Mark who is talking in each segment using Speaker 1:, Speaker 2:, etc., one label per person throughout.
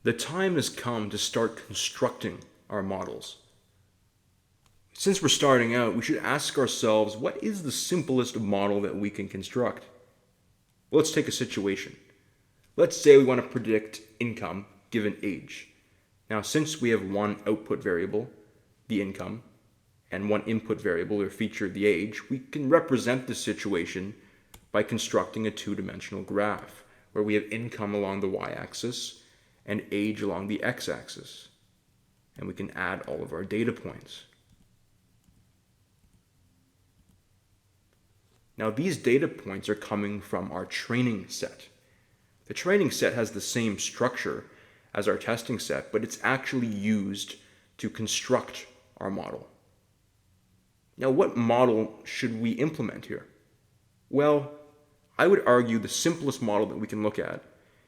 Speaker 1: The time has come to start constructing our models. Since we're starting out, we should ask ourselves, what is the simplest model that we can construct? Well, let's take a situation. Let's say we want to predict income given age. Now, since we have one output variable, the income, and one input variable or feature, the age, we can represent the situation by constructing a two-dimensional graph where we have income along the y-axis and age along the x-axis. And we can add all of our data points. Now, these data points are coming from our training set. The training set has the same structure as our testing set, but it's actually used to construct our model. Now, what model should we implement here? Well, I would argue the simplest model that we can look at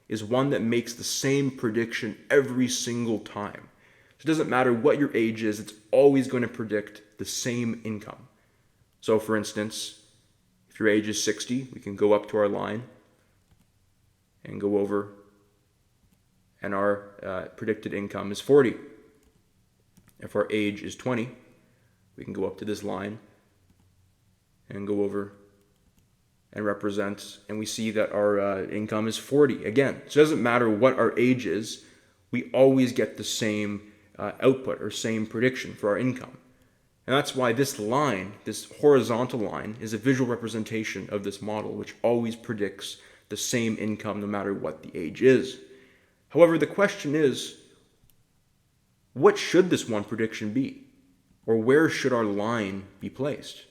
Speaker 1: is one that makes the same prediction every single time. So it doesn't matter what your age is, it's always going to predict the same income. So for instance, if your age is 60, we can go up to our line and go over, and our predicted income is 40. If our age is 20, we can go up to this line and go over and represent, and we see that our income is 40 again. So it doesn't matter what our age is, we always get the same output or same prediction for our income. And that's why this line, this horizontal line, is a visual representation of this model, which always predicts the same income no matter what the age is. However, the question is, what should this one prediction be? Or where should our line be placed?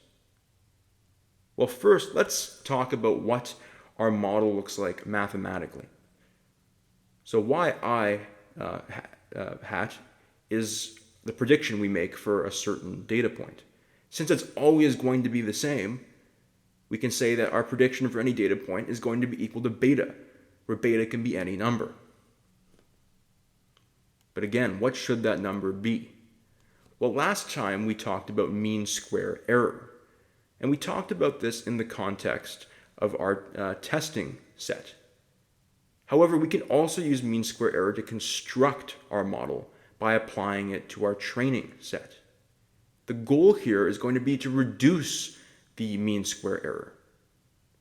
Speaker 1: Well, first, let's talk about what our model looks like mathematically. So yi hat is the prediction we make for a certain data point. Since it's always going to be the same, we can say that our prediction for any data point is going to be equal to beta, where beta can be any number. But again, what should that number be? Well, last time we talked about mean square error. And we talked about this in the context of our testing set. However, we can also use mean square error to construct our model by applying it to our training set. The goal here is going to be to reduce the mean square error,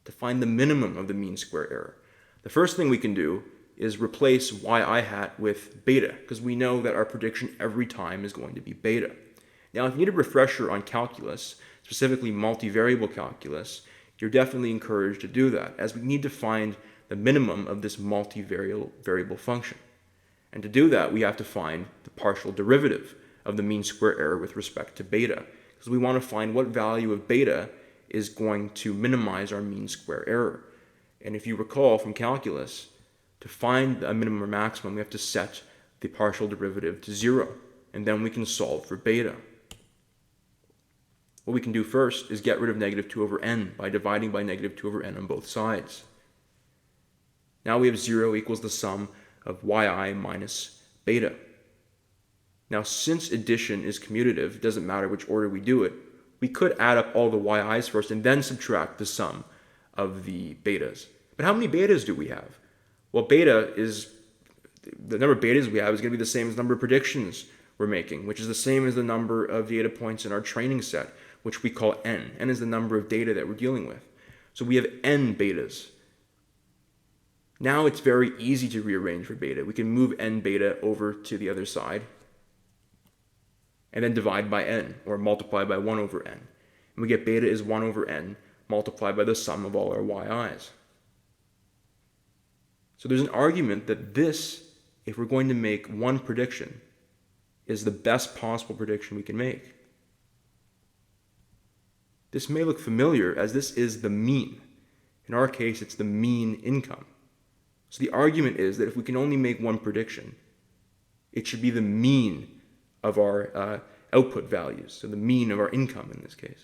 Speaker 1: to find the minimum of the mean square error. The first thing we can do is replace yi hat with beta, because we know that our prediction every time is going to be beta. Now, if you need a refresher on calculus, specifically multivariable calculus, you're definitely encouraged to do that, as we need to find the minimum of this multivariable function. And to do that, we have to find the partial derivative of the mean square error with respect to beta, because we want to find what value of beta is going to minimize our mean square error. And if you recall from calculus, to find a minimum or maximum, we have to set the partial derivative to 0, and then we can solve for beta. What we can do first is get rid of negative 2 over n by dividing by negative 2 over n on both sides. Now we have 0 equals the sum of yi minus beta. Now, since addition is commutative, it doesn't matter which order we do it, we could add up all the yi's first and then subtract the sum of the betas. But how many betas do we have? Well, the number of betas we have is going to be the same as the number of predictions we're making, which is the same as the number of data points in our training set, which we call n. N is the number of data that we're dealing with. So we have n betas. Now it's very easy to rearrange for beta. We can move n beta over to the other side and then divide by n, or multiply by 1 over n. And we get beta is 1 over n multiplied by the sum of all our yi's. So there's an argument that this, if we're going to make one prediction, is the best possible prediction we can make. This may look familiar, as this is the mean. In our case, it's the mean income. So the argument is that if we can only make one prediction, it should be the mean of our output values, so the mean of our income in this case.